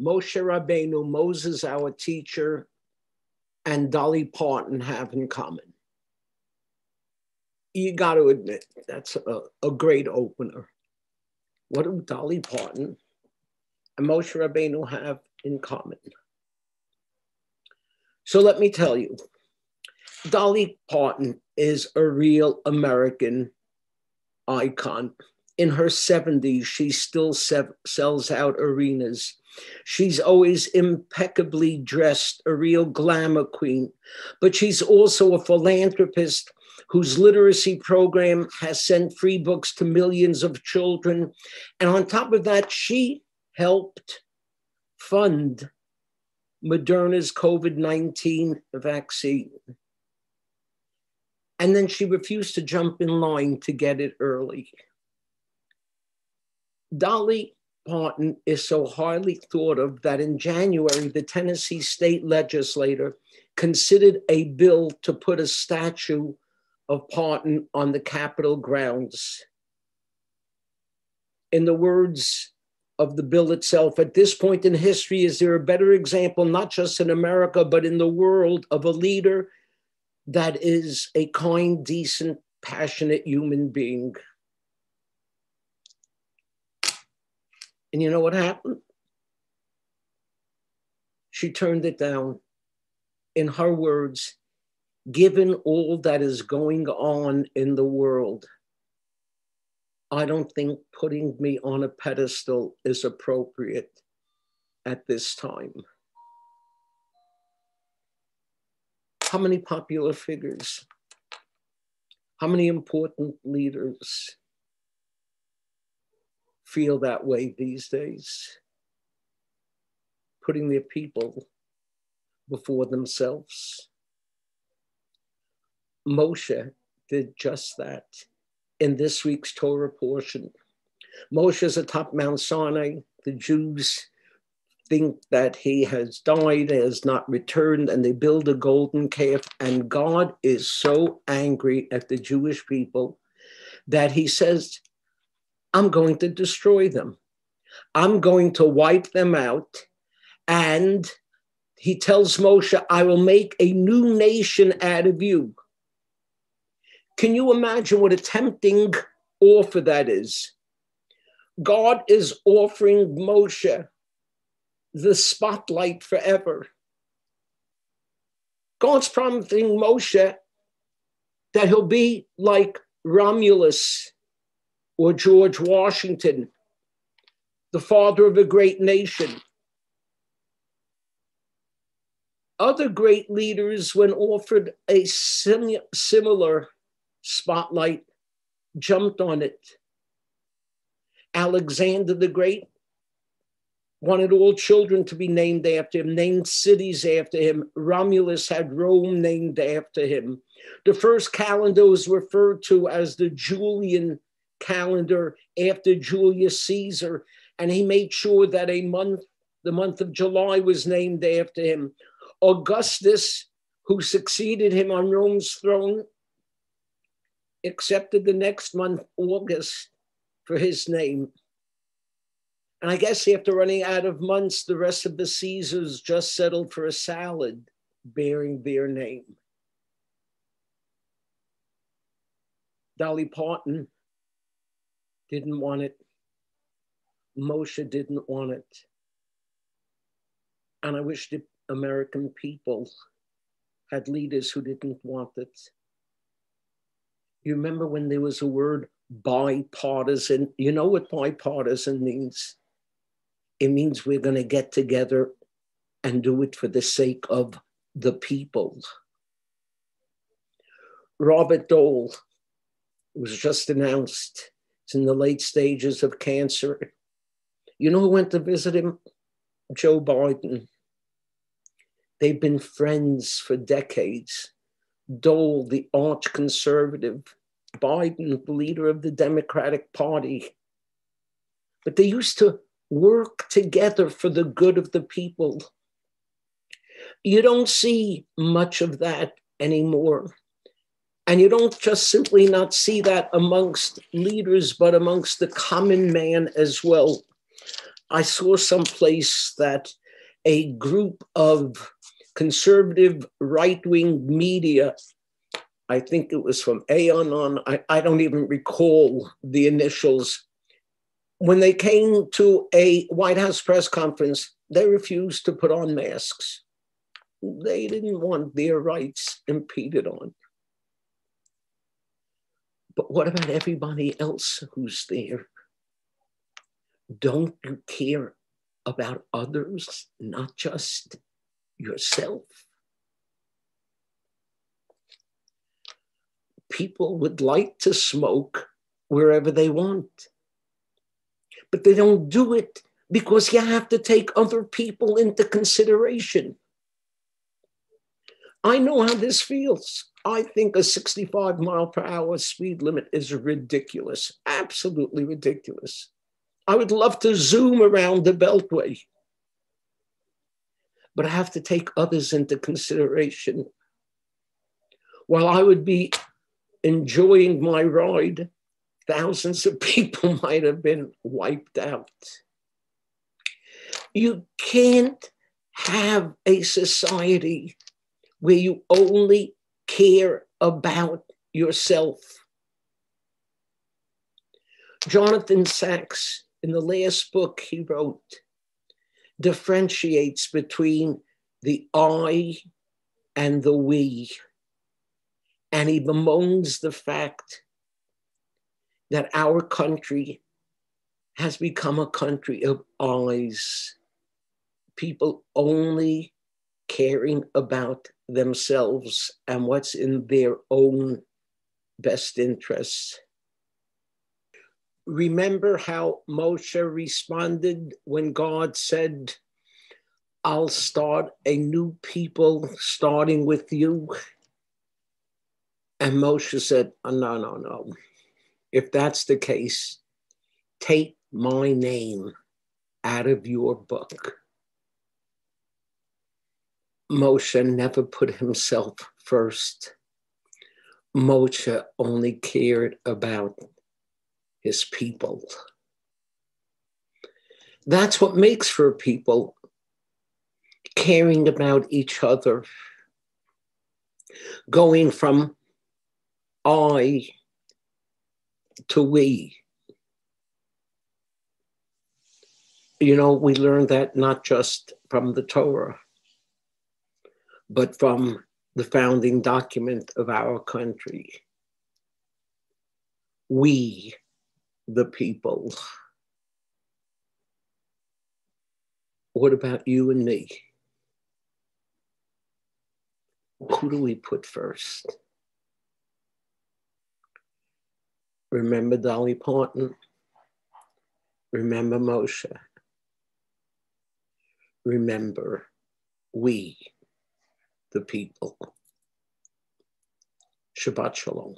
Moshe Rabbeinu, Moses, our teacher, and Dolly Parton have in common? You got to admit, that's a great opener. What do Dolly Parton and Moshe Rabbeinu have in common? So let me tell you, Dolly Parton is a real American icon. In her 70s, she still sells out arenas. She's always impeccably dressed, a real glamour queen. But she's also a philanthropist whose literacy program has sent free books to millions of children. And on top of that, she helped fund Moderna's COVID-19 vaccine. And then she refused to jump in line to get it early. Dolly Parton is so highly thought of that in January, the Tennessee state legislature considered a bill to put a statue of Parton on the Capitol grounds. In the words of the bill itself, at this point in history, is there a better example, not just in America, but in the world, of a leader that is a kind, decent, passionate human being? And you know what happened? She turned it down. In her words, given all that is going on in the world, I don't think putting me on a pedestal is appropriate at this time. How many popular figures? How many important leaders feel that way these days? Putting their people before themselves. Moshe did just that in this week's Torah portion. Moshe is atop Mount Sinai. The Jews think that he has died, has not returned, and they build a golden calf. And God is so angry at the Jewish people that he says, I'm going to destroy them. I'm going to wipe them out. And he tells Moshe, I will make a new nation out of you. Can you imagine what a tempting offer that is? God is offering Moshe the spotlight forever. God's promising Moshe that he'll be like Romulus or George Washington, the father of a great nation. Other great leaders, when offered a similar spotlight, jumped on it. Alexander the Great wanted all children to be named after him, named cities after him. Romulus had Rome named after him. The first calendar was referred to as the Julian calendar after Julius Caesar, and he made sure that the month of July was named after him. Augustus, who succeeded him on Rome's throne, accepted the next month, August, for his name. And I guess after running out of months, the rest of the Caesars just settled for a salad bearing their name. Dolly Parton didn't want it. Moshe didn't want it. And I wish the American people had leaders who didn't want it. You remember when there was a word bipartisan? You know what bipartisan means? It means we're going to get together and do it for the sake of the people. Robert Dole was just announced. He's in the late stages of cancer. You know who went to visit him? Joe Biden. They've been friends for decades. Dole, the arch conservative, Biden, the leader of the Democratic Party. But they used to work together for the good of the people. You don't see much of that anymore. And you don't just simply not see that amongst leaders, but amongst the common man as well. I saw someplace that a group of conservative right-wing media, I think it was from Aeon on, I don't even recall the initials. When they came to a White House press conference, they refused to put on masks. They didn't want their rights impeded on. But what about everybody else who's there? Don't you care about others, not just yourself? People would like to smoke wherever they want, but they don't do it because you have to take other people into consideration. I know how this feels. I think a 65 mile per hour speed limit is ridiculous, absolutely ridiculous. I would love to zoom around the Beltway, but I have to take others into consideration. While I would be enjoying my ride, thousands of people might have been wiped out. You can't have a society where you only care about yourself. Jonathan Sacks, in the last book he wrote, differentiates between the I and the we. And he bemoans the fact that our country has become a country of I's. People only caring about themselves and what's in their own best interests. Remember how Moshe responded when God said, I'll start a new people starting with you? And Moshe said, oh, no. If that's the case, take my name out of your book. Moshe never put himself first. Moshe only cared about his people. That's what makes for people caring about each other, going from I to we. You know, we learn that not just from the Torah, but from the founding document of our country. We, the people. What about you and me? Who do we put first? Remember Dolly Parton? Remember Moshe? Remember we, the people. Shabbat Shalom.